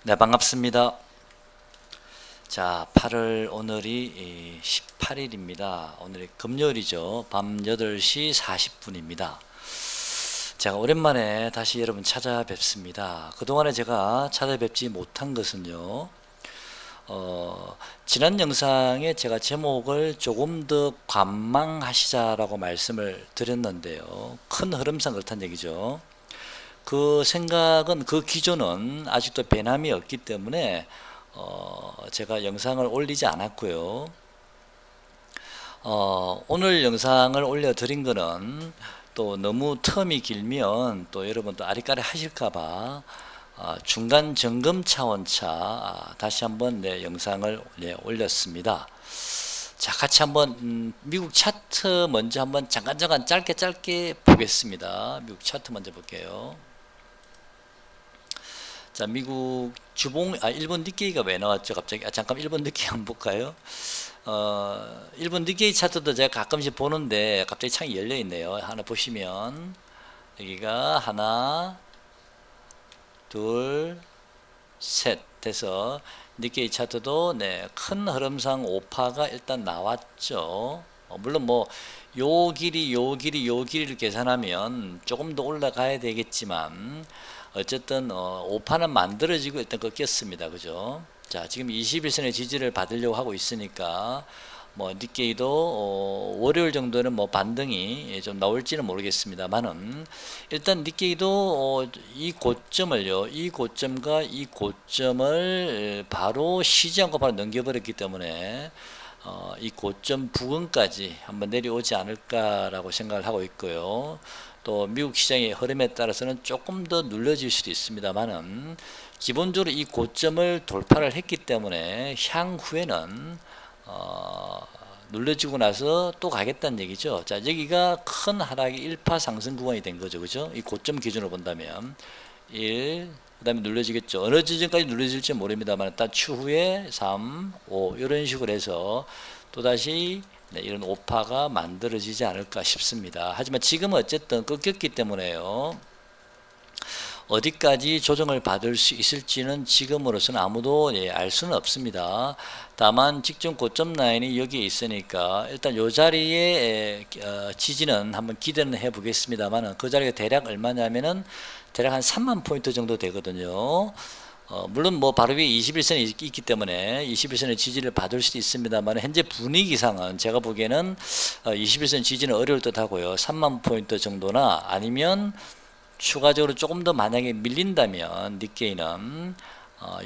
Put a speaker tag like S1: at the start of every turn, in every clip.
S1: 네, 반갑습니다. 자, 8월 오늘이 18일입니다. 오늘이 금요일이죠. 밤 8시 40분입니다. 제가 오랜만에 다시 여러분 찾아뵙습니다. 그동안에 제가 찾아뵙지 못한 것은요. 지난 영상에 제가 제목을 조금 더 관망하시자라고 말씀을 드렸는데요. 큰 흐름상 그렇다는 얘기죠. 그 생각은, 그 기조는 아직도 변함이 없기 때문에 제가 영상을 올리지 않았고요. 오늘 영상을 올려드린 거는 또 너무 텀이 길면 또 여러분 또 아리까리 하실까봐 중간 점검 차원차 다시 한번 영상을 올렸습니다. 자, 같이 한번 미국 차트 먼저 한번 잠깐 짧게 보겠습니다. 미국 차트 먼저 볼게요. 자, 미국 주봉, 일본 니케이가 왜 나왔죠? 갑자기. 잠깐 일본 니케이 한번 볼까요? 일본 니케이 차트도 제가 가끔씩 보는데 갑자기 창이 열려 있네요. 하나 보시면 여기가 하나, 둘, 셋 돼서 니케이 차트도 큰 흐름상 오파가 일단 나왔죠. 물론 뭐 요 길이를 계산하면 조금 더 올라가야 되겠지만 어쨌든 오파는 만들어지고 일단 꺾였습니다. 그죠? 자, 지금 21선의 지지를 받으려고 하고 있으니까 뭐 니케이도 월요일 정도는 뭐 반등이 좀 나올지는 모르겠습니다만은 일단 니케이도 이 고점을요, 이 고점과 이 고점을 바로 쉬지 않고 바로 넘겨버렸기 때문에 이 고점 부근까지 한번 내려오지 않을까라고 생각을 하고 있고요. 또 미국 시장의 흐름에 따라서는 조금 더 눌러질 수도 있습니다만은 기본적으로 이 고점을 돌파를 했기 때문에 향후에는 눌러지고 나서 또 가겠다는 얘기죠. 자, 여기가 큰 하락의 1파 상승 구간이 된 거죠. 그죠? 이 고점 기준으로 본다면 1, 그 다음에 눌러지겠죠. 어느 지점까지 눌러질지 모릅니다만 일단 추후에 3, 5 이런 식으로 해서 또다시 이런 오파가 만들어지지 않을까 싶습니다. 하지만 지금은 어쨌든 꺾였기 때문에요. 어디까지 조정을 받을 수 있을지는 지금으로서는 아무도 알 수는 없습니다. 다만 직전 고점 라인이 여기에 있으니까 일단 이 자리에 지지는 한번 기대는 해 보겠습니다만 그 자리가 대략 얼마냐면은 대략 한 3만 포인트 정도 되거든요. 물론 뭐 바로 위에 21선이 있기 때문에 21선의 지지를 받을 수도 있습니다만 현재 분위기상은 제가 보기에는 21선 지지는 어려울 듯 하고요. 3만 포인트 정도나 아니면 추가적으로 조금 더 만약에 밀린다면 니케이는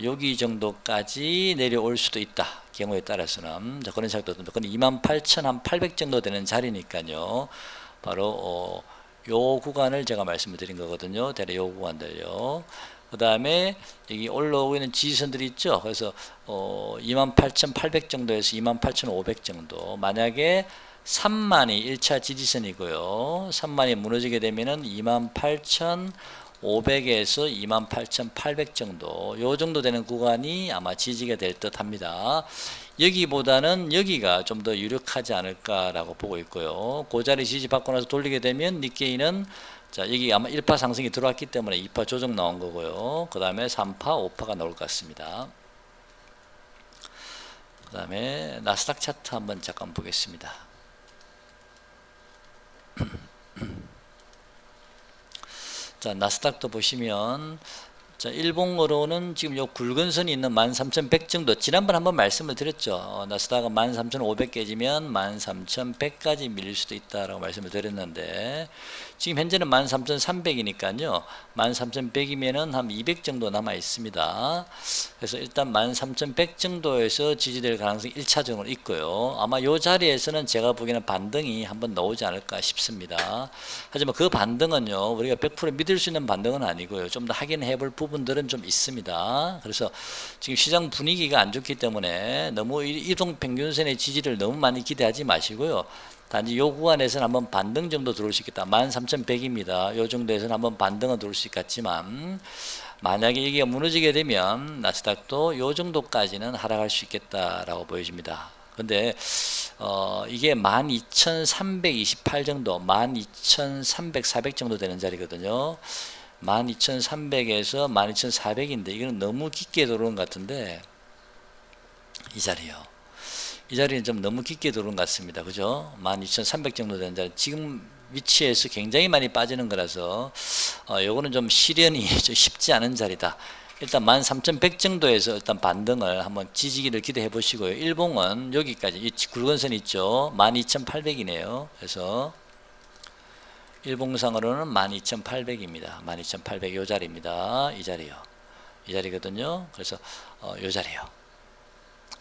S1: 여기 정도까지 내려올 수도 있다. 경우에 따라서는 그런 생각도 듭니다. 그건 28,800 정도 되는 자리니까요. 바로 요 구간을 제가 말씀을 드린 거거든요. 대략 요 구간들요. 그 다음에 여기 올라오고 있는 지지선들이 있죠. 그래서 28,800 정도에서 28,500 정도. 만약에 3만이 1차 지지선이고요. 3만이 무너지게 되면은 28,500에서 28,800 정도, 요 정도 되는 구간이 아마 지지가 될 듯 합니다. 여기보다는 여기가 좀 더 유력하지 않을까라고 보고 있고요. 그 자리 지지 받고 나서 돌리게 되면 니케이는 자, 여기 아마 1파 상승이 들어왔기 때문에 2파 조정 나온 거고요. 그 다음에 3파, 5파가 나올 것 같습니다. 그 다음에 나스닥 차트 한번 잠깐 보겠습니다. 자, 나스닥도 보시면 자, 일봉으로는 지금 요 굵은 선이 있는 13,100 정도, 지난번 한번 말씀을 드렸죠. 나스닥은 13,500 깨지면 13,100까지 밀릴 수도 있다라고 말씀을 드렸는데 지금 현재는 13,300이니까요. 13,100이면은 한 200 정도 남아 있습니다. 그래서 일단 13,100 정도에서 지지될 가능성이 1차적으로 있고요. 아마 요 자리에서는 제가 보기에는 반등이 한번 나오지 않을까 싶습니다. 하지만 그 반등은요, 우리가 100% 믿을 수 있는 반등은 아니고요. 좀 더 확인해 볼 부분들은 좀 있습니다. 그래서 지금 시장 분위기가 안 좋기 때문에 너무 이동평균선의 지지를 너무 많이 기대하지 마시고요. 단지 요 구간에서는 한번 반등 정도 들어올 수 있겠다. 13,100입니다. 요 정도에서는 한번 반등은 들어올 수 있겠지만 만약에 이게 무너지게 되면 나스닥도 요 정도까지는 하락할 수 있겠다라고 보여집니다. 근데 이게 12,328 정도, 12,300, 400 정도 되는 자리거든요. 12,300에서 12,400인데 이거는 너무 깊게 들어오는 것 같은데 이 자리요. 이 자리는 좀 너무 깊게 들어온 것 같습니다. 그죠? 12,300 정도 되는 자리. 지금 위치에서 굉장히 많이 빠지는 거라서 요거는 좀 실현이 좀 쉽지 않은 자리다. 일단 13,100 정도에서 일단 반등을 한번 지지기를 기대해 보시고요. 일봉은 여기까지 이 굵은 선 있죠. 12,800이네요. 그래서 일봉상으로는 12,800입니다. 12,800 요 자리입니다. 이 자리요. 이 자리거든요. 그래서 요 자리요.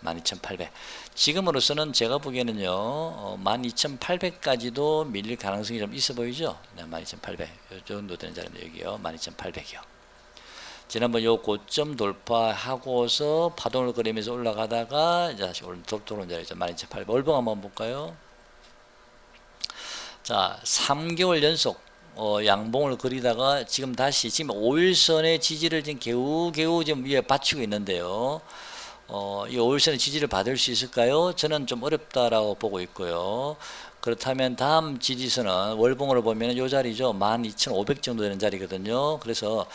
S1: 12,800. 지금으로서는 제가 보기에는요, 12,800까지도 밀릴 가능성이 좀 있어 보이죠? 네, 12,800. 요 정도 되는 자리입니다. 여기요. 12,800이요. 지난번 요 고점 돌파하고서 파동을 그리면서 올라가다가 이제 다시 돌아온 자리죠. 12,800. 월봉 한번 볼까요? 자, 3개월 연속 양봉을 그리다가 지금 다시 지금 5일선의 지지를 지금 겨우겨우 지금 위에 받치고 있는데요. 이 5일선의 지지를 받을 수 있을까요? 저는 좀 어렵다라고 보고 있고요. 그렇다면 다음 지지선은 월봉으로 보면 이 자리죠. 12,500 정도 되는 자리거든요. 그래서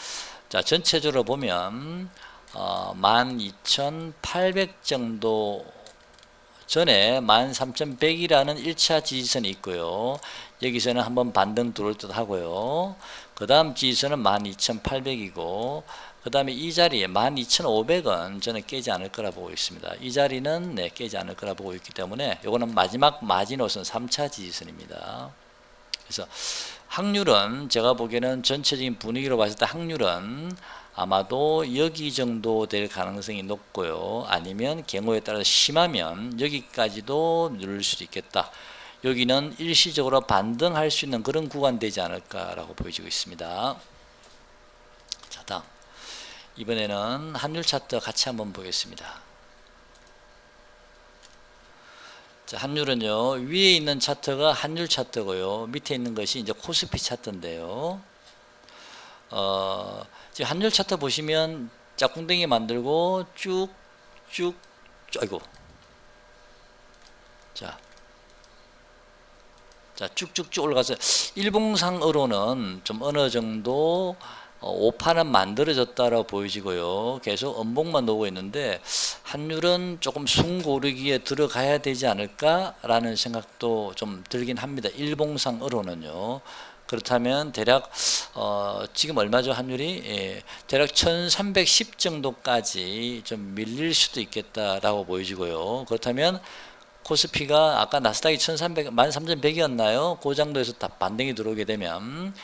S1: 자, 전체적으로 보면 12,800 정도 전에 13,100이라는 1차 지지선이 있고요. 여기서는 한번 반등 들어올 듯 하고요. 그 다음 지지선은 12,800이고 그 다음에 이 자리에 12,500은 저는 깨지 않을 거라 보고 있습니다. 이 자리는 네, 깨지 않을 거라 보고 있기 때문에 이거는 마지막 마지노선 3차 지지선입니다. 그래서 확률은 제가 보기에는 전체적인 분위기로 봤을 때 확률은 아마도 여기 정도 될 가능성이 높고요. 아니면 경우에 따라 심하면 여기까지도 누를 수도 있겠다. 여기는 일시적으로 반등할 수 있는 그런 구간 되지 않을까라고 보여지고 있습니다. 자, 다음 이번에는 환율 차트 같이 한번 보겠습니다. 자, 환율은요, 위에 있는 차트가 환율 차트고요, 밑에 있는 것이 이제 코스피 차트인데요. 지금 환율 차트 보시면 짝꿍댕이 만들고 쭉쭉, 아이고, 자, 쭉쭉쭉 올라가서 일봉상으로는 좀 어느 정도 오판은 만들어졌다라고 보여지고요. 계속 음봉만 오고 있는데 환율은 조금 숨고르기에 들어가야 되지 않을까라는 생각도 좀 들긴 합니다. 일봉상으로는요. 그렇다면 대략 지금 얼마죠 환율이? 예, 대략 1310 정도까지 좀 밀릴 수도 있겠다라고 보여지고요. 그렇다면 코스피가 아까 나스닥이 1300, 13,100이었나요? 그 정도에서 다 반등이 들어오게 되면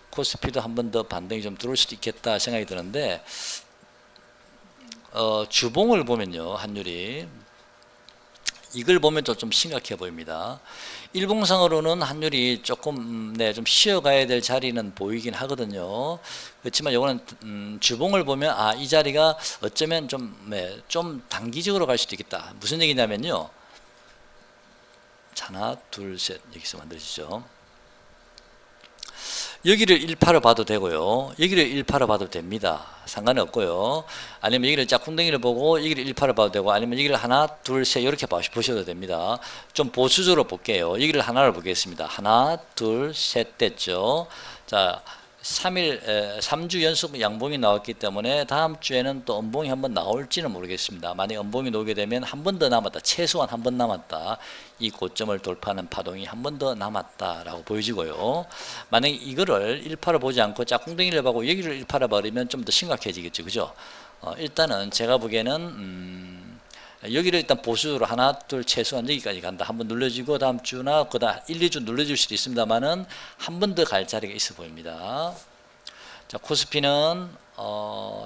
S1: 코스피도 한 번 더 반등이 좀 들어올 수도 있겠다 생각이 드는데 주봉을 보면요, 환율이 이걸 보면 좀 심각해 보입니다. 일봉상으로는 환율이 조금 좀 쉬어가야 될 자리는 보이긴 하거든요. 그렇지만 이거는 주봉을 보면 이 자리가 어쩌면 좀 단기적으로 갈 수도 있겠다. 무슨 얘기냐면요. 하나, 둘, 셋 여기서 만들어지죠. 여기를 1파로 봐도 되고요. 여기를 1파로 봐도 됩니다. 상관은 없고요. 아니면 여기를 짝꿍댕이를 보고 여기를 1파로 봐도 되고 아니면 여기를 하나, 둘, 셋 이렇게 보셔도 됩니다. 좀 보수적으로 볼게요. 여기를 하나를 보겠습니다. 하나, 둘, 셋 됐죠. 자, 3주 연속 양봉이 나왔기 때문에 다음 주에는 또 음봉이 한번 나올지는 모르겠습니다. 만약 음봉이 나오게 되면 한 번 더 남았다. 최소한 한 번 남았다. 이 고점을 돌파하는 파동이 한 번 더 남았다라고 보여지고요. 만약 이거를 1파로 보지 않고 짝꿍댕이를 보고 여기를 1파로 버리면 좀 더 심각해지겠죠. 그죠? 일단은 제가 보기에는 여기를 일단 보수로 하나, 둘, 최소한 여기까지 간다. 한번 눌러주고 다음 주나 그다음 1, 2주 눌러줄 수도 있습니다만은 한 번 더 갈 자리가 있어 보입니다. 자, 코스피는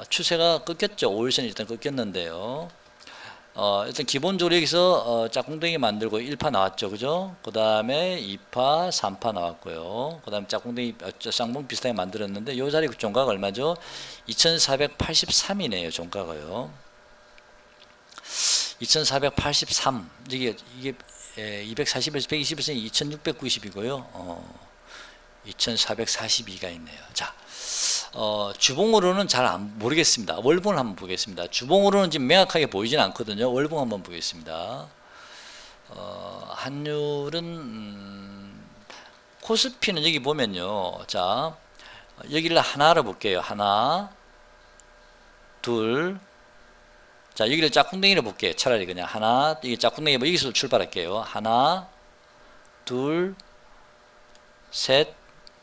S1: 추세가 끊겼죠. 5일선이 일단 끊겼는데요. 일단 기본적으로 여기서 짝꿍댕이 만들고 1파 나왔죠. 그죠? 그 다음에 2파, 3파 나왔고요. 그 다음에 짝꿍댕이, 쌍봉 비슷하게 만들었는데 요 자리 종가가 얼마죠? 2483이네요. 종가가요. 2483 이게 240에서 120에서 2690이고요. 2442가 있네요. 자, 주봉으로는 잘 모르겠습니다. 월봉을 한번 보겠습니다. 주봉으로는 지금 명확하게 보이진 않거든요. 월봉 한번 보겠습니다. 환율은 코스피는 여기 보면요. 자, 여기를 하나로 볼게요. 하나, 둘. 자, 여기를 짝꿍댕이로 볼게요. 차라리 그냥 하나, 이게 짝꿍댕이, 뭐 여기서 출발할게요. 하나, 둘, 셋.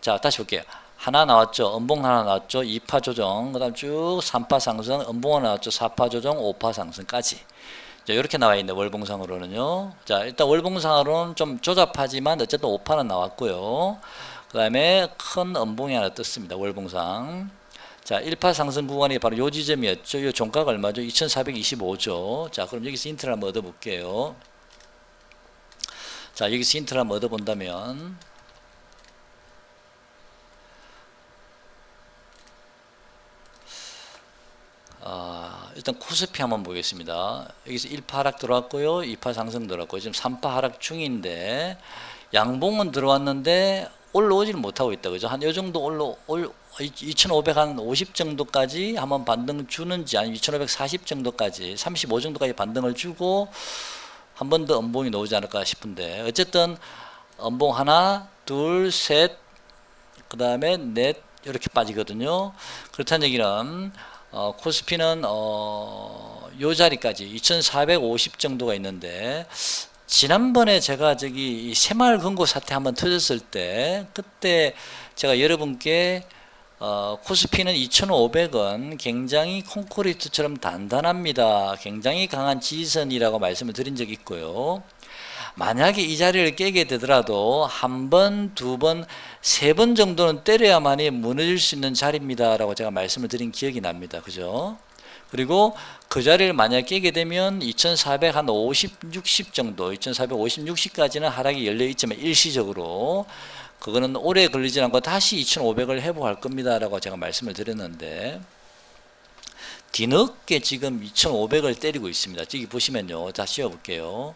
S1: 자, 다시 볼게요. 하나 나왔죠. 음봉 하나 나왔죠. 2파 조정. 그 다음 쭉 3파 상승, 음봉 하나 나왔죠. 4파 조정, 5파 상승까지. 자, 이렇게 나와 있는데, 월봉상으로는요. 자, 일단 월봉상으로는 좀 조잡하지만, 어쨌든 5파는 나왔고요. 그 다음에 큰 음봉이 하나 떴습니다. 월봉상. 자, 1파 상승 구간이 바로 요 지점이었죠. 요 종가가 얼마죠? 2425죠. 자, 그럼 여기서 힌트를 한번 얻어볼게요. 자, 여기서 힌트를 한번 얻어본다면, 일단 코스피 한번 보겠습니다. 여기서 1파 하락 들어왔고요. 2파 상승 들어왔고요. 지금 3파 하락 중인데, 양봉은 들어왔는데, 올라오지는 못하고 있다. 그죠? 한 요 정도 2550 정도까지 한번 반등 주는지, 아니면 2540 정도까지, 35 정도까지 반등을 주고, 한 번 더 음봉이 나오지 않을까 싶은데, 어쨌든, 음봉 하나, 둘, 셋, 그 다음에 넷, 이렇게 빠지거든요. 그렇다는 얘기는, 코스피는 요 자리까지 2450 정도가 있는데, 지난번에 제가 저기 새마을 금고 사태 한번 터졌을 때, 그때 제가 여러분께 코스피는 2500은 굉장히 콘크리트처럼 단단합니다. 굉장히 강한 지지선이라고 말씀을 드린 적이 있고요. 만약에 이 자리를 깨게 되더라도 한 번, 두 번, 세 번 정도는 때려야만이 무너질 수 있는 자리입니다. 라고 제가 말씀을 드린 기억이 납니다. 그죠? 그리고 그 자리를 만약 깨게 되면 2450, 60 정도, 2450, 60까지는 하락이 열려 있지만 일시적으로 그거는 오래 걸리지 않고 다시 2500을 회복할 겁니다. 라고 제가 말씀을 드렸는데, 뒤늦게 지금 2500을 때리고 있습니다. 여기 보시면요. 다시 씌워볼게요.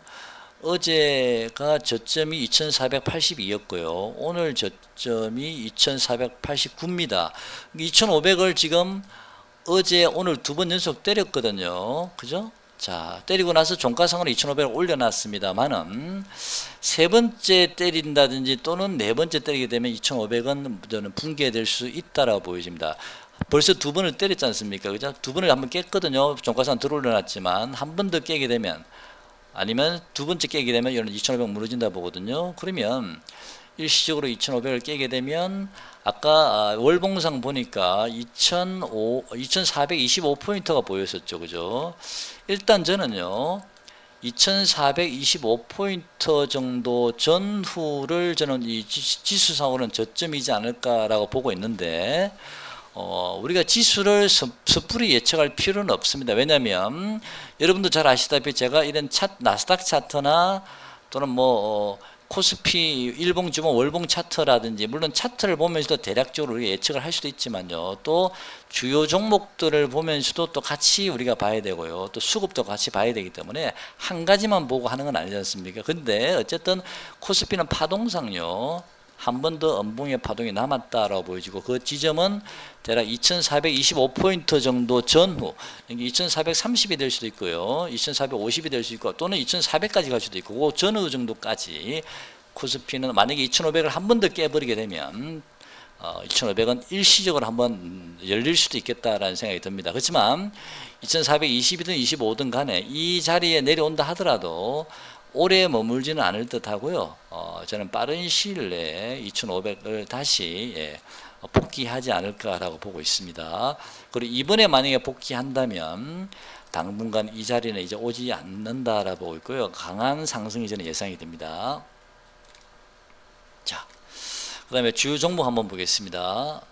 S1: 어제가 저점이 2482였고요. 오늘 저점이 2489입니다. 2500을 지금 어제 오늘 두 번 연속 때렸거든요. 그죠? 자, 때리고 나서 종가상으로 2500을 올려놨습니다만은 세 번째 때린다든지 또는 네 번째 때리게 되면 2500은 저는 붕괴될 수 있다라고 보여집니다. 벌써 두 번을 때렸지 않습니까? 그죠? 두 번을 한번 깼거든요. 종가상 들어올려놨지만 한 번 더 깨게 되면, 아니면 두 번째 깨게 되면 이런 2500 무너진다 보거든요. 그러면 일시적으로 2500을 깨게 되면 아까 월봉상 보니까 2425포인트가 보였었죠. 그죠? 일단 저는요, 2425포인트 정도 전후를 저는 이 지수상으로는 저점이지 않을까라고 보고 있는데, 우리가 지수를 섣불리 예측할 필요는 없습니다. 왜냐하면 여러분도 잘 아시다시피 제가 이런 나스닥 차트나 또는 코스피 일봉, 주봉, 월봉 차트라든지, 물론 차트를 보면서도 대략적으로 우리가 예측을 할 수도 있지만요, 또 주요 종목들을 보면서도 또 같이 우리가 봐야 되고요, 또 수급도 같이 봐야 되기 때문에 한 가지만 보고 하는 건 아니지 않습니까? 근데 어쨌든 코스피는 파동상요, 한 번 더 음봉의 파동이 남았다라고 보여지고, 그 지점은 대략 2425포인트 정도 전후, 2430이 될 수도 있고요, 2450이 될 수 있고, 또는 2400까지 갈 수도 있고, 그 전후 정도까지 코스피는 만약에 2500을 한 번 더 깨버리게 되면 2500은 일시적으로 한번 열릴 수도 있겠다라는 생각이 듭니다. 그렇지만 2420이든 25든 간에 이 자리에 내려온다 하더라도 오래 머물지는 않을 듯 하고요. 저는 빠른 시일 내에 2500을 다시 복귀하지 않을까라고 보고 있습니다. 그리고 이번에 만약에 복귀한다면 당분간 이 자리는 이제 오지 않는다라고 보고 있고요. 강한 상승이 저는 예상이 됩니다. 자, 그 다음에 주요 종목 한번 보겠습니다.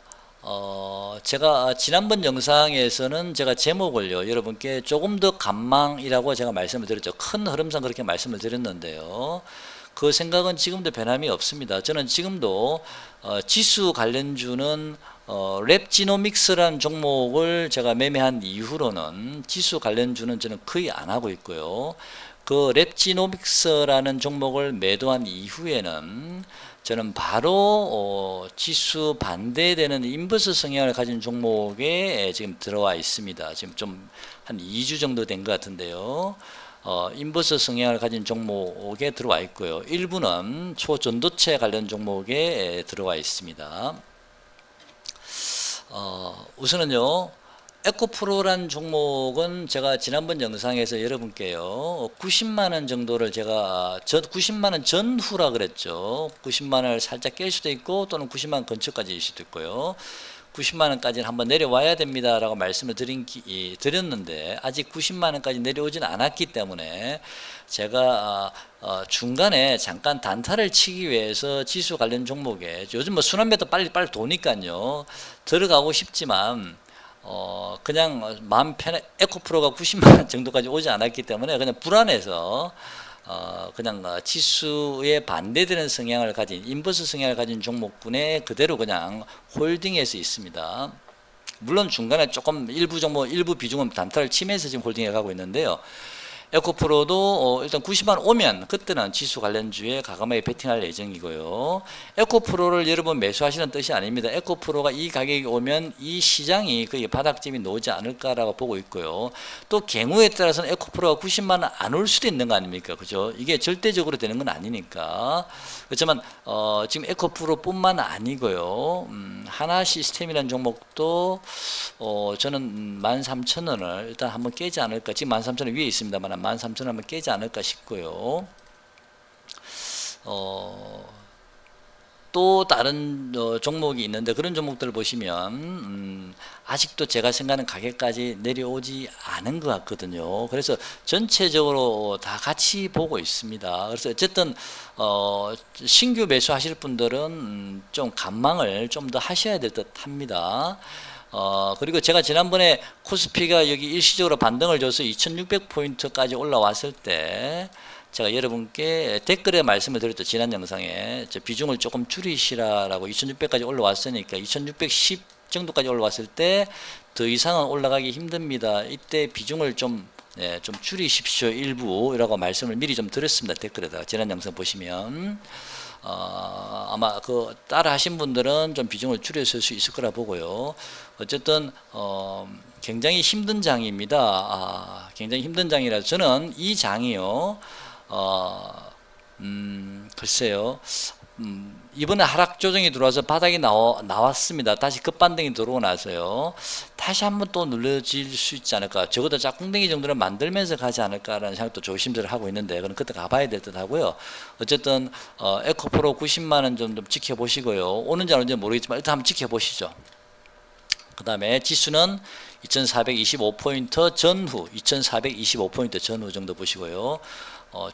S1: 제가 지난번 영상에서는 제가 제목을요, 여러분께 조금 더 간망이라고 제가 말씀을 드렸죠. 큰 흐름상 그렇게 말씀을 드렸는데요, 그 생각은 지금도 변함이 없습니다. 저는 지금도 지수 관련주는 랩지노믹스라는 종목을 제가 매매한 이후로는 지수 관련주는 저는 거의 안 하고 있고요, 그 랩지노믹스라는 종목을 매도한 이후에는 저는 바로 지수 반대되는 인버스 성향을 가진 종목에 지금 들어와 있습니다. 지금 좀 한 2주 정도 된 것 같은데요, 인버스 성향을 가진 종목에 들어와 있고요, 일부는 초전도체 관련 종목에 들어와 있습니다. 우선은요, 에코프로란 종목은 제가 지난번 영상에서 여러분께요 90만 원 정도를 제가 90만 원 전후라 그랬죠. 90만 원을 살짝 깰 수도 있고 또는 90만 원 근처까지일 수도 있고요. 90만 원까지는 한번 내려와야 됩니다 라고 말씀을 드렸는데 아직 90만 원까지 내려오진 않았기 때문에 제가 중간에 잠깐 단타를 치기 위해서 지수 관련 종목에 요즘 뭐 순환매도 빨리 도니까요 들어가고 싶지만 그냥 마음 편해 에코프로가 90만 원 정도까지 오지 않았기 때문에 그냥 불안해서 그냥 지수에 반대되는 성향을 가진 인버스 성향을 가진 종목군에 그대로 그냥 홀딩해서 있습니다. 물론 중간에 조금 일부 종목 일부 비중은 단타를 치면서 지금 홀딩해 가고 있는데요. 에코프로도 일단 90만 원 오면 그때는 지수 관련주에 과감하게 베팅할 예정이고요. 에코프로를 여러분 매수하시는 뜻이 아닙니다. 에코프로가 이 가격이 오면 이 시장이 거의 바닥점이 나오지 않을까라고 보고 있고요. 또 경우에 따라서는 에코프로가 90만 원 안 올 수도 있는 거 아닙니까? 그죠? 이게 절대적으로 되는 건 아니니까. 그렇지만 지금 에코프로뿐만 아니고요. 하나 시스템이라는 종목도 저는 13,000원을 일단 한번 깨지 않을까. 지금 13,000원 위에 있습니다만 13,000원 한번 깨지 않을까 싶고요. 또 다른 종목이 있는데 그런 종목들을 보시면 아직도 제가 생각하는 가격까지 내려오지 않은 것 같거든요. 그래서 전체적으로 다 같이 보고 있습니다. 그래서 어쨌든 신규 매수하실 분들은 좀 관망을 좀 더 하셔야 될 듯 합니다. 그리고 제가 지난번에 코스피가 여기 일시적으로 반등을 줘서 2600포인트까지 올라왔을 때 제가 여러분께 댓글에 말씀을 드렸죠. 지난 영상에 비중을 조금 줄이시라라고 2600까지 올라왔으니까 2610 정도까지 올라왔을 때 더 이상은 올라가기 힘듭니다. 이때 비중을 좀 줄이십시오 일부라고 말씀을 미리 좀 드렸습니다. 댓글에다가 지난 영상 보시면 아마 그 따라 하신 분들은 좀 비중을 줄였을 수 있을 거라 보고요. 어쨌든 굉장히 힘든 장입니다. 굉장히 힘든 장이라 저는 이 장이요. 글쎄요. 이번에 하락 조정이 들어와서 바닥이 나왔습니다. 다시 급반등이 들어오고 나서요. 다시 한번 또 눌러질 수 있지 않을까. 적어도 짝꿍댕이 정도는 만들면서 가지 않을까라는 생각도 조심스레 하고 있는데 그건 그때 가봐야 될 듯 하고요. 어쨌든 에코프로 90만 원 좀 지켜보시고요. 오는지 안 오는지 모르겠지만 일단 한번 지켜보시죠. 그 다음에 지수는 2425포인트 전후 2425포인트 전후 정도 보시고요.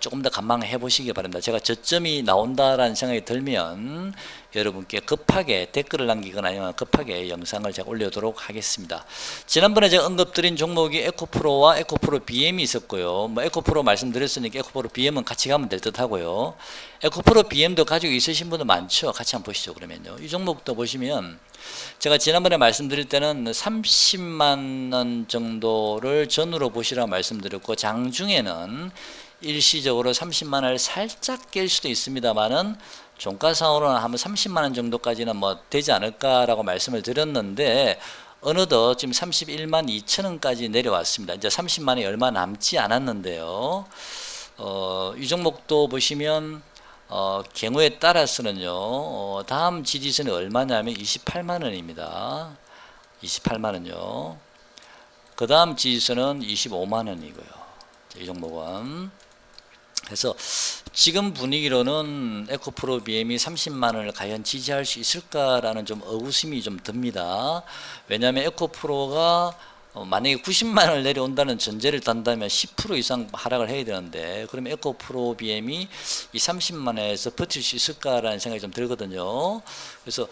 S1: 조금 더 관망해 보시기 바랍니다. 제가 저점이 나온다라는 생각이 들면 여러분께 급하게 댓글을 남기거나 아니면 급하게 영상을 제가 올려도록 하겠습니다. 지난번에 제가 언급드린 종목이 에코프로와 에코프로 BM이 있었고요. 뭐 에코프로 말씀드렸으니까 에코프로 BM은 같이 가면 될 듯 하고요. 에코프로 BM도 가지고 있으신 분들 많죠. 같이 한번 보시죠. 그러면요. 이 종목도 보시면 제가 지난번에 말씀드릴 때는 30만 원 정도를 전후로 보시라고 말씀드렸고 장중에는 일시적으로 30만 원을 살짝 깰 수도 있습니다만은 종가상으로는 한번 30만 원 정도까지는 뭐 되지 않을까라고 말씀을 드렸는데 어느덧 지금 31만 2천 원까지 내려왔습니다. 이제 30만 원이 얼마 남지 않았는데요. 이 종목도 보시면 경우에 따라서는요. 다음 지지선이 얼마냐면 28만 원입니다. 28만 원요. 그 다음 지지선은 25만 원이고요. 이 종목은 그래서 지금 분위기로는 에코프로 BM이 30만 원을 과연 지지할 수 있을까라는 좀 의구심이 좀 듭니다. 왜냐하면 에코프로가 만약에 90만 원을 내려온다는 전제를 단다면 10% 이상 하락을 해야 되는데 그러면 에코프로 BM이 이 30만 원에서 버틸 수 있을까라는 생각이 좀 들거든요. 그래서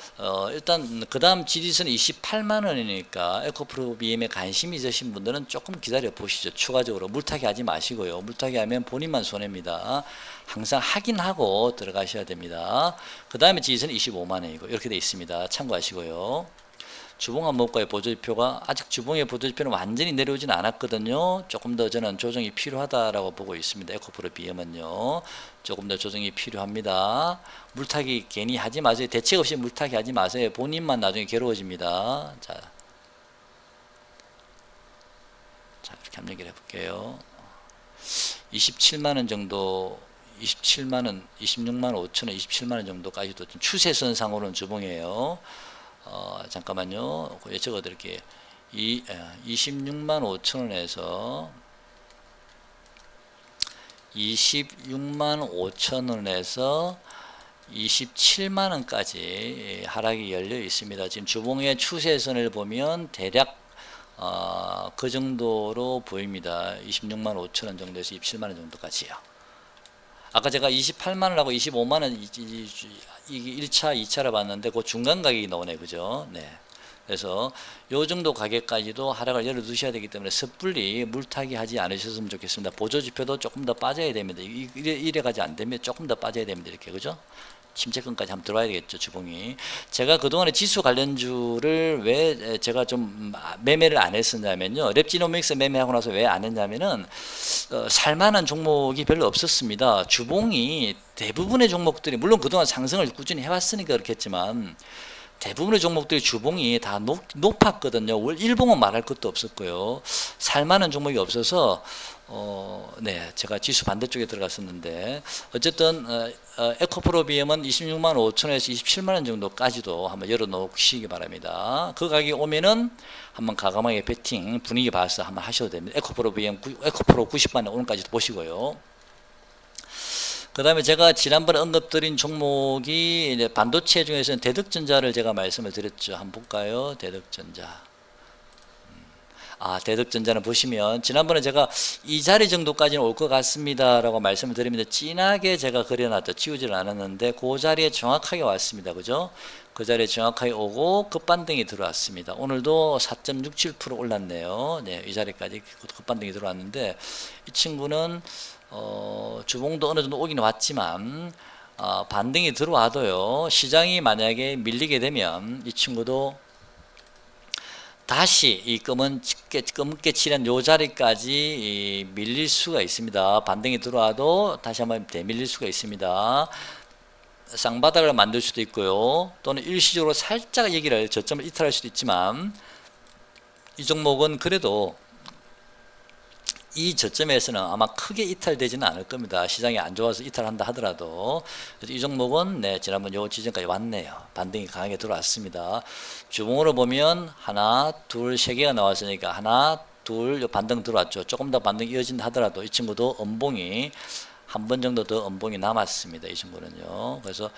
S1: 일단 그 다음 지지선 28만 원이니까 에코프로 BM에 관심이 있으신 분들은 조금 기다려 보시죠. 추가적으로 물타기 하지 마시고요. 물타기 하면 본인만 손해입니다. 항상 확인하고 들어가셔야 됩니다. 그 다음에 지지선은 25만 원이고 이렇게 되어 있습니다. 참고하시고요. 주봉암목과의 보조지표가 아직 주봉의 보조지표는 완전히 내려오지는 않았거든요. 조금 더 저는 조정이 필요하다라고 보고 있습니다. 에코프로 BM은요. 조금 더 조정이 필요합니다. 물타기 괜히 하지 마세요. 대책 없이 물타기 하지 마세요. 본인만 나중에 괴로워집니다. 자 이렇게 한번 연결해 볼게요. 27만 원 정도 27만 원, 26만 5천 원, 27만 원 정도까지도 추세선상으로는 주봉이에요. 잠깐만요. 적어드릴게요. 26만 5천 원에서 26만 5천 원에서 27만 원까지 하락이 열려 있습니다. 지금 주봉의 추세선을 보면 대략 그 정도로 보입니다. 26만 5천 원 정도에서 27만 원 정도까지요. 아까 제가 28만 원하고 25만 원 이게 1차, 2차를 봤는데 그 중간 가격이 나오네, 그죠? 네. 그래서 요 정도 가격까지도 하락을 열어 두셔야 되기 때문에 섣불리 물타기 하지 않으셨으면 좋겠습니다. 보조지표도 조금 더 빠져야 됩니다. 이래 가지 안 되면 조금 더 빠져야 됩니다. 이렇게, 그죠? 침체권까지 한번 들어와야 되겠죠, 주봉이. 제가 그동안에 지수 관련주를 왜 제가 좀 매매를 안 했었냐면요. 랩지노믹스 매매하고 나서 왜 안 했냐면은 살만한 종목이 별로 없었습니다. 주봉이 대부분의 종목들이 물론 그동안 상승을 꾸준히 해왔으니까 그렇겠지만 대부분의 종목들이 주봉이 다 높았거든요. 일봉은 말할 것도 없었고요. 살만한 종목이 없어서 네, 제가 지수 반대쪽에 들어갔었는데 어쨌든 에코프로비엠은 26만 5천원에서 27만 원 정도까지도 한번 열어놓으시기 바랍니다. 그 가격이 오면은 한번 과감하게 배팅 분위기 봐서 한번 하셔도 됩니다. 에코프로비엠, 에코프로 90만 원 오늘까지도 보시고요. 그 다음에 제가 지난번에 언급드린 종목이 이제 반도체 중에서는 대덕전자를 제가 말씀을 드렸죠. 한번 볼까요? 대덕전자. 대덕전자는 보시면 지난번에 제가 이 자리 정도까지는 올 것 같습니다 라고 말씀을 드리면서 진하게 제가 그려놨죠. 지우지를 않았는데 그 자리에 정확하게 왔습니다. 그죠? 그 자리에 정확하게 오고 급반등이 들어왔습니다. 오늘도 4.67% 올랐네요. 네, 이 자리까지 급반등이 들어왔는데 이 친구는 주봉도 어느 정도 오긴 왔지만 반등이 들어와도요, 시장이 만약에 밀리게 되면 이 친구도 다시 이 검게 칠한 요 자리까지 밀릴 수가 있습니다. 반등이 들어와도 다시 한번 되밀릴 수가 있습니다. 쌍바닥을 만들 수도 있고요, 또는 일시적으로 살짝 얘기를 저점을 이탈할 수도 있지만 이 종목은 그래도 이 저점에서는 아마 크게 이탈되지는 않을 겁니다. 시장이 안 좋아서 이탈한다 하더라도. 그래서 이 종목은 네, 지난번 요 지점까지 왔네요. 반등이 강하게 들어왔습니다. 주봉으로 보면 하나, 둘, 세 개가 나왔으니까 하나, 둘, 반등 들어왔죠. 조금 더 반등이 이어진다 하더라도 이 친구도 음봉이 한 번 정도 더 음봉이 남았습니다. 이 친구는요. 그래서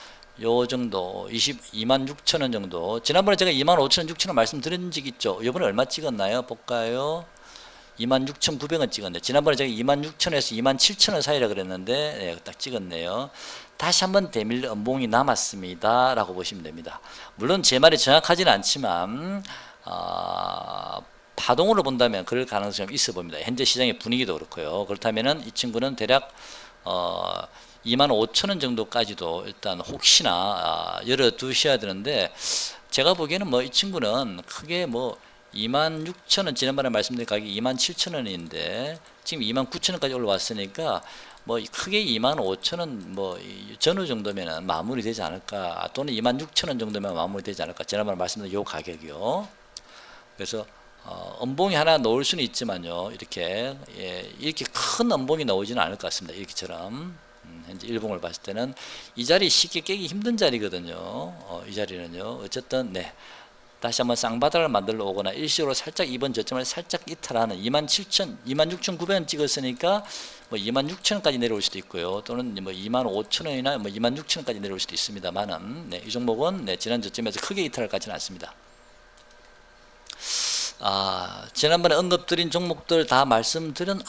S1: 요 정도 22만 6천 원 정도. 지난번에 제가 2만 5천 원, 6천 원 말씀드린 적 있죠. 이번에 얼마 찍었나요? 볼까요? 26,900원 찍었네. 지난번에 제가 26,000원에서 27,000원 사이라 그랬는데 네, 딱 찍었네요. 다시 한번 대밀 음봉이 남았습니다 라고 보시면 됩니다. 물론 제 말이 정확하지는 않지만 파동으로 본다면 그럴 가능성이 있어 봅니다. 현재 시장의 분위기도 그렇고요. 그렇다면 이 친구는 대략 25,000원 정도까지도 일단 혹시나 열어두셔야 되는데, 제가 보기에는 뭐 이 친구는 크게 뭐 26,000원, 지난번에 말씀드린 가격이 27,000원인데 지금 29,000원까지 올라왔으니까 뭐 크게 25,000원 뭐 전후 정도면 마무리되지 않을까, 또는 26,000원 정도면 마무리되지 않을까, 지난번에 말씀드린 요 가격이요. 그래서 음봉이 하나 넣을 수는 있지만요, 이렇게 이렇게 큰 음봉이 나오지는 않을 것 같습니다. 이렇게처럼 현재 일봉을 봤을 때는 이 자리 쉽게 깨기 힘든 자리거든요. 이 자리는요. 어쨌든 네, 다시 한번 쌍바닥을 만들러 오거나 일시적으로 살짝 이번 저점을 살짝 이탈하는 26,900원 찍었으니까 뭐 26,000원까지 내려올 수도 있고요. 또는 뭐 25,000원이나 뭐 26,000원까지 내려올 수도 있습니다만은 네, 이 종목은 네, 지난 저점에서 크게 이탈을 가지는 않습니다. 지난번에 언급드린 종목들 다 말씀드린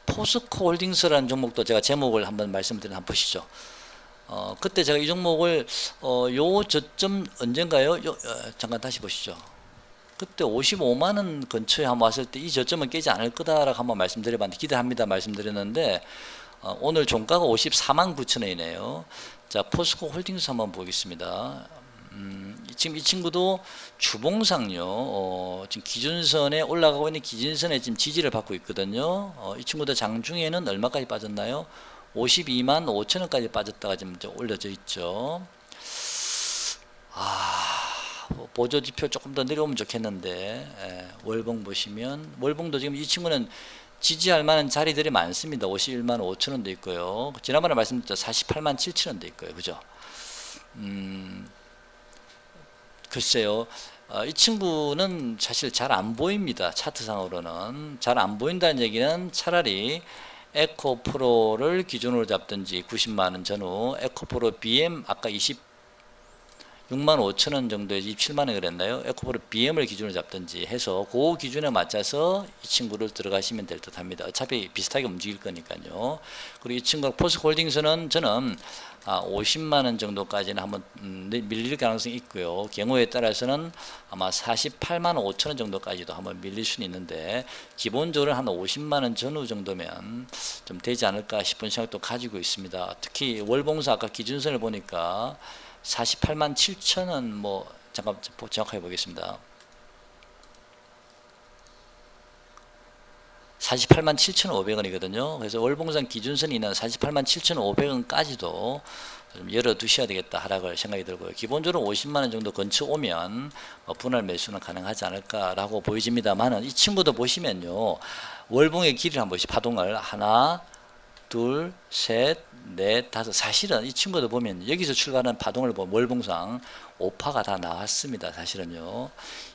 S1: 포스코 홀딩스라는 종목도 제가 제목을 한번 말씀드린 한번 보시죠. 그때 제가 이 종목을 요 저점 언젠가요? 잠깐 다시 보시죠. 그때 55만원 근처에 한번 왔을 때 이 저점은 깨지 않을 거다라고 한번 말씀드려봤는데, 기대합니다 말씀드렸는데 오늘 종가가 54만 9천원이네요. 자, 포스코 홀딩스 한번 보겠습니다. 지금 이 친구도 주봉상요, 지금 기준선에 올라가고 있는 기준선에 지금 지지를 받고 있거든요. 이 친구도 장중에는 얼마까지 빠졌나요? 52만 5천원까지 빠졌다가 지금 올려져 있죠. 보조지표 조금 더 내려오면 좋겠는데, 월봉 보시면, 월봉도 지금 이 친구는 지지할 만한 자리들이 많습니다. 51만 5천원도 있고요. 지난번에 말씀드렸죠. 48만 7천원도 있고요. 그죠? 글쎄요. 이 친구는 사실 잘 안 보입니다. 차트상으로는. 잘 안 보인다는 얘기는 차라리 에코프로를 기준으로 잡든지 90만 원 전후 에코프로 BM 아까 26만 5천 원 정도에 27만 원 그랬나요? 에코프로 BM을 기준으로 잡든지 해서 그 기준에 맞춰서 이 친구를 들어가시면 될 듯 합니다. 어차피 비슷하게 움직일 거니까요. 그리고 이 친구 포스홀딩스는 저는 50만 원 정도까지는 한번 밀릴 가능성이 있고요. 경우에 따라서는 아마 48만 5천 원 정도까지도 한번 밀릴 수는 있는데 기본적으로 한 50만 원 전후 정도면 좀 되지 않을까 싶은 생각도 가지고 있습니다. 특히 월봉사 아까 기준선을 보니까 48만 7천 원 뭐 잠깐 정확하게 보겠습니다. 48만 7,500원이거든요. 그래서 월봉산 기준선이 있는 48만 7,500원까지도 좀 열어두셔야 되겠다 하락을 생각이 들고요. 기본적으로 50만 원 정도 근처 오면 분할 매수는 가능하지 않을까라고 보여집니다만은 이 친구도 보시면요. 월봉의 길이를 한번 보시죠. 파동을 하나, 둘, 셋, 넷, 다섯. 사실은 이 친구도 보면 여기서 출발하는 파동을 보면 월봉상 5파가 다 나왔습니다. 사실은요.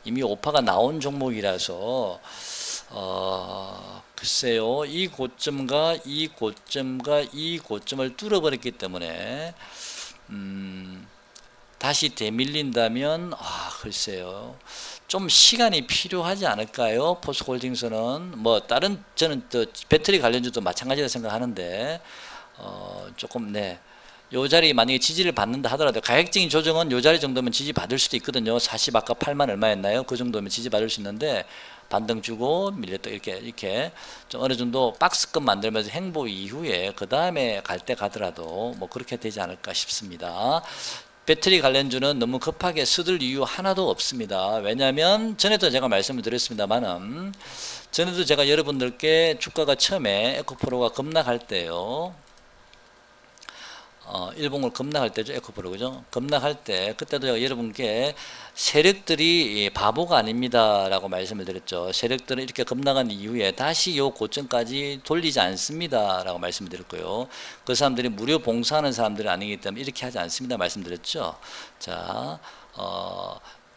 S1: 이미 5파가 나온 종목이라서 글쎄요. 이 고점과 이 고점과 이 고점을 뚫어버렸기 때문에 다시 되밀린다면 글쎄요. 좀 시간이 필요하지 않을까요? 포스홀딩스는 뭐 다른 저는 또 배터리 관련주도 마찬가지라 생각하는데 조금 요 자리 만약에 지지를 받는다 하더라도 가격적인 조정은 요 자리 정도면 지지 받을 수도 있거든요. 40 아까 8만 얼마였나요? 그 정도면 지지 받을 수 있는데 반등 주고 밀렸다 이렇게 좀 어느 정도 박스급 만들면서 행보 이후에 그 다음에 갈 때 가더라도 뭐 그렇게 되지 않을까 싶습니다. 배터리 관련주는 너무 급하게 쓰들 이유 하나도 없습니다. 왜냐하면 전에도 제가 말씀을 드렸습니다만은 전에도 제가 여러분들께 주가가 처음에 에코프로가 급락할 때요. 일봉을 급락할 때죠. 에코프로 그죠? 급락할 때 그때도 제가 여러분께 세력들이 바보가 아닙니다 라고 말씀을 드렸죠. 세력들은 이렇게 급락한 이후에 다시 요 고점까지 돌리지 않습니다 라고 말씀을 드렸고요. 그 사람들이 무료 봉사하는 사람들이 아니기 때문에 이렇게 하지 않습니다 말씀드렸죠. 자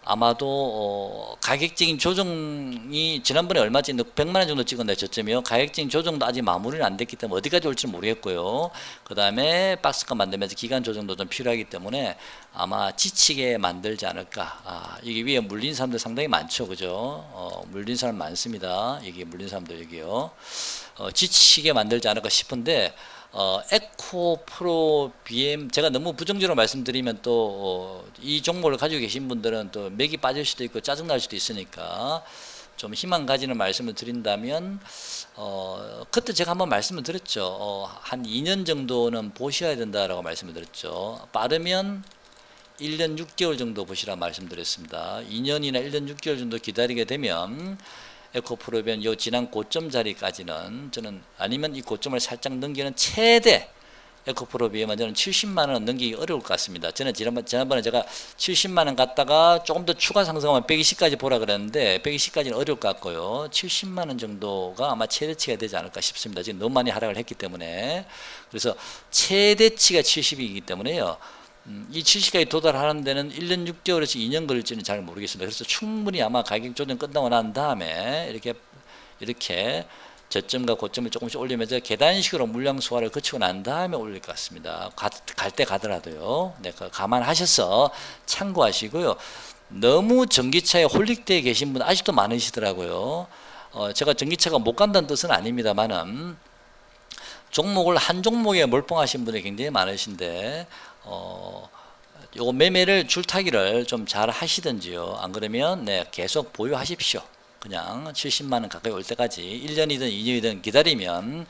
S1: 아마도 가격적인 조정이 지난번에 얼마쯤 100만원 정도 찍었나요? 저점이요. 가격적인 조정도 아직 마무리는 안 됐기 때문에 어디까지 올지 모르겠고요. 그 다음에 박스가 만들면서 기간 조정도 좀 필요하기 때문에 아마 지치게 만들지 않을까. 여기 위에 물린 사람들 상당히 많죠. 그죠? 물린 사람 많습니다. 여기 물린 사람들 여기요. 지치게 만들지 않을까 싶은데 에코프로 BM 제가 너무 부정적으로 말씀드리면 또 이 종목을 가지고 계신 분들은 또 맥이 빠질 수도 있고 짜증날 수도 있으니까 좀 희망 가지는 말씀을 드린다면 그때 제가 한번 말씀을 드렸죠. 한 2년 정도는 보셔야 된다라고 말씀을 드렸죠. 빠르면 1년 6개월 정도 보시라 말씀드렸습니다. 2년이나 1년 6개월 정도 기다리게 되면 에코프로변 요 지난 고점 자리까지는 저는 아니면 이 고점을 살짝 넘기는 최대 에코프로비에만 저는 70만원 넘기기 어려울 것 같습니다. 저는 지난번에 제가 70만원 갔다가 조금 더 추가 상승하면 120까지 보라 그랬는데 120까지는 어려울 것 같고요. 70만원 정도가 아마 최대치가 되지 않을까 싶습니다. 지금 너무 많이 하락을 했기 때문에. 그래서 최대치가 70이기 때문에요. 이 70까지 도달하는 데는 1년 6개월에서 2년 걸릴지는 잘 모르겠습니다. 그래서 충분히 아마 가격 조정 끝나고 난 다음에 이렇게 저점과 고점을 조금씩 올리면서 계단식으로 물량 소화를 거치고 난 다음에 올릴 것 같습니다. 갈 때 가더라도요. 감안하셔서 참고하시고요. 너무 전기차에 홀릭되어 계신 분 아직도 많으시더라고요. 제가 전기차가 못 간다는 뜻은 아닙니다만은 종목을 한 종목에 몰빵하신 분이 굉장히 많으신데 요거 매매를 줄타기를 좀 잘 하시든지요. 안 그러면 계속 보유하십시오. 그냥 70만원 가까이 올 때까지 1년이든 2년이든 기다리면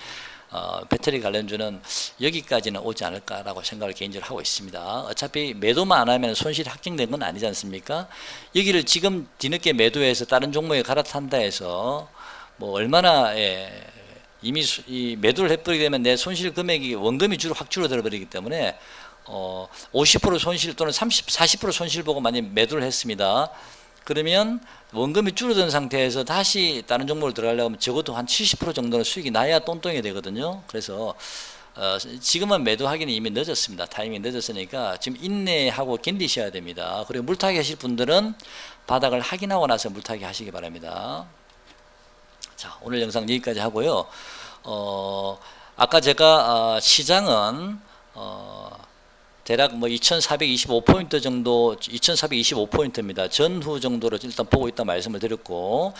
S1: 배터리 관련주는 여기까지는 오지 않을까라고 생각을 개인적으로 하고 있습니다. 어차피 매도만 안 하면 손실이 확정된 건 아니지 않습니까? 여기를 지금 뒤늦게 매도해서 다른 종목에 갈아탄다 해서 뭐 얼마나 이미 매도를 해버리게 되면 내 손실 금액이 원금이 확 줄어들어 버리기 때문에 50% 손실 또는 40% 손실 보고 만약 매도를 했습니다. 그러면 원금이 줄어든 상태에서 다시 다른 종목을 들어가려면 적어도 한 70% 정도는 수익이 나야 똥똥이 되거든요. 그래서 지금은 매도하기는 이미 늦었습니다. 타이밍이 늦었으니까 지금 인내하고 견디셔야 됩니다. 그리고 물타기 하실 분들은 바닥을 확인하고 나서 물타기 하시기 바랍니다. 자, 오늘 영상 여기까지 하고요. 아까 제가 시장은 대략 뭐 2425포인트 정도, 2425포인트입니다. 전후 정도로 일단 보고 있다 말씀을 드렸고,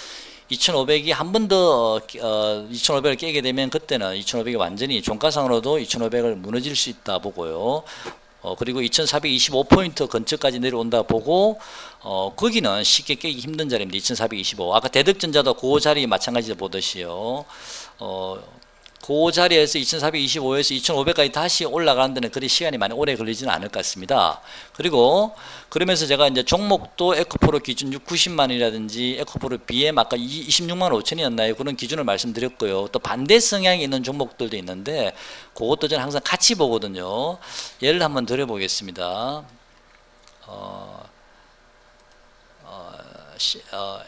S1: 2500이 한 번 더 2500을 깨게 되면 그때는 2500이 완전히 종가상으로도 2500을 무너질 수 있다 보고요. 그리고 2425포인트 근처까지 내려온다 보고, 거기는 쉽게 깨기 힘든 자리입니다. 2425. 아까 대덕전자도 그 자리 마찬가지로 보듯이요. 그 자리에서 2425에서 2500까지 다시 올라가는 데는 그리 시간이 많이 오래 걸리지는 않을 것 같습니다. 그리고 그러면서 제가 이제 종목도 에코프로 기준 90만이라든지 에코프로 BM 아까 26만 5천이었나요? 그런 기준을 말씀드렸고요. 또 반대 성향이 있는 종목들도 있는데 그것도 저는 항상 같이 보거든요. 예를 한번 드려보겠습니다.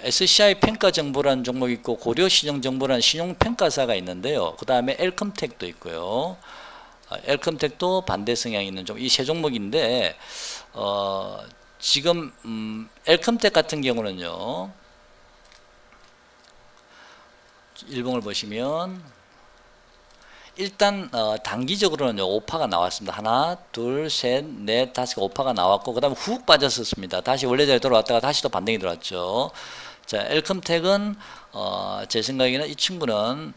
S1: SCI 평가정보라는 종목이 있고 고려신용정보라는 신용평가사가 있는데요. 그 다음에 엘컴텍도 있고요. 엘컴텍도 반대 성향이 있는 종목, 이 세 종목인데 지금 엘컴텍 같은 경우는요, 일봉을 보시면 일단 단기적으로는 오파가 나왔습니다. 하나, 둘, 셋, 넷, 다섯 개 오파가 나왔고 그 다음에 훅 빠졌었습니다. 다시 원래 자리에 돌아왔다가 다시 또 반등이 들어왔죠. 자, 엘컴텍은 제 생각에는 이 친구는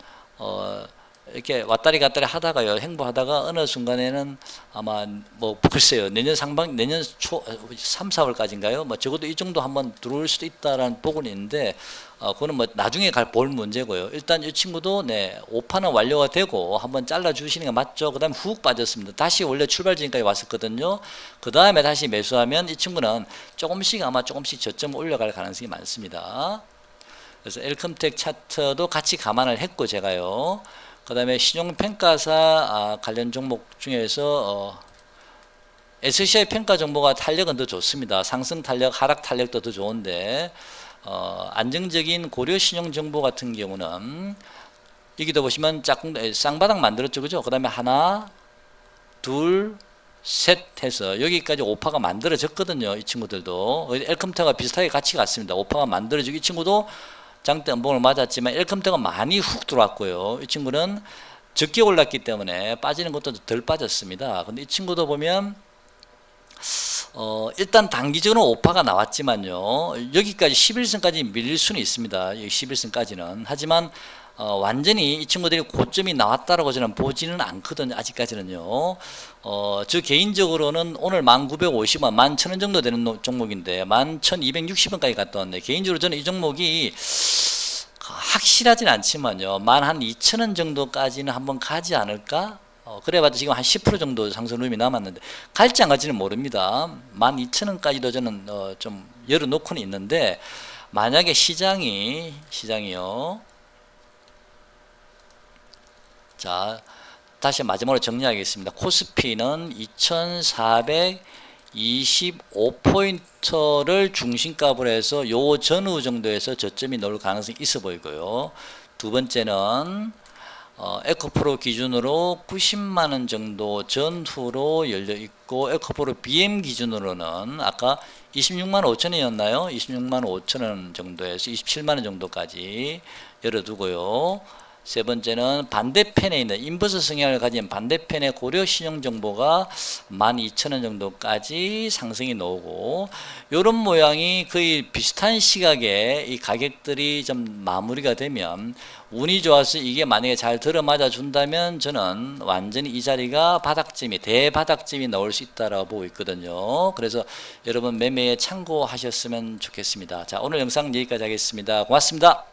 S1: 이렇게 왔다리 갔다리 하다가요, 행보하다가 어느 순간에는 아마 뭐 글쎄요, 내년 상반, 내년 초 3, 4월까지인가요? 뭐 적어도 이 정도 한번 들어올 수도 있다라는 보고는 있는데 그거는 뭐 나중에 볼 문제고요. 일단 이 친구도 네, 오파는 완료가 되고 한번 잘라 주시는 게 맞죠. 그다음에 훅 빠졌습니다. 다시 원래 출발지까지 왔었거든요. 그 다음에 다시 매수하면 이 친구는 조금씩 아마 조금씩 저점 올라갈 가능성이 많습니다. 그래서 엘컴텍 차트도 같이 감안을 했고 제가요. 그 다음에 신용평가사 관련 종목 중에서 SCI 평가 정보가 탄력은 더 좋습니다. 상승 탄력, 하락 탄력도 더 좋은데 안정적인 고려 신용 정보 같은 경우는 여기도 보시면 짝꿍 쌍바닥 만들었죠, 그죠? 그 다음에 하나, 둘, 셋 해서 여기까지 오파가 만들어졌거든요. 이 친구들도 엘컴텍과 비슷하게 같이 갔습니다. 오파가 만들어지고 이 친구도 장대 음봉을 맞았지만 엘컴텍은 많이 훅 들어왔고요. 이 친구는 적게 올랐기 때문에 빠지는 것도 덜 빠졌습니다. 근데 이 친구도 보면 일단 단기적으로 오파가 나왔지만요, 여기까지 11선까지 밀릴 수는 있습니다. 여기 11선까지는. 하지만 완전히 이 친구들이 고점이 나왔다라고 저는 보지는 않거든요. 아직까지는요. 저 개인적으로는 오늘 1950원, 11,000원 정도 되는 종목인데 11,260원까지 갔다 왔네. 개인적으로 저는 이 종목이 확실하진 않지만요, 12,000원 정도까지는 한번 가지 않을까? 그래봤자 지금 한 10% 정도 상승 룸이 남았는데 갈지 안 갈지는 모릅니다. 12,000원까지도 저는 좀 열어놓고는 있는데, 만약에 시장이요. 자, 다시 마지막으로 정리하겠습니다. 코스피는 2425포인트를 중심값으로 해서 요 전후 정도에서 저점이 나올 가능성이 있어 보이고요. 두 번째는 에코프로 기준으로 90만원 정도 전후로 열려 있고, 에코프로 BM 기준으로는 아까 26만 5천원이었나요? 26만 5천원 정도에서 27만원 정도까지 열어두고요. 세 번째는 반대편에 있는 인버스 성향을 가진 반대편의 고려 신용 정보가 12,000원 정도까지 상승이 나오고, 이런 모양이 거의 비슷한 시각에 이 가격들이 좀 마무리가 되면, 운이 좋아서 이게 만약에 잘 들어맞아 준다면 저는 완전히 이 자리가 바닥점이, 대바닥점이 나올 수 있다라고 보고 있거든요. 그래서 여러분 매매에 참고하셨으면 좋겠습니다. 자, 오늘 영상 여기까지 하겠습니다. 고맙습니다.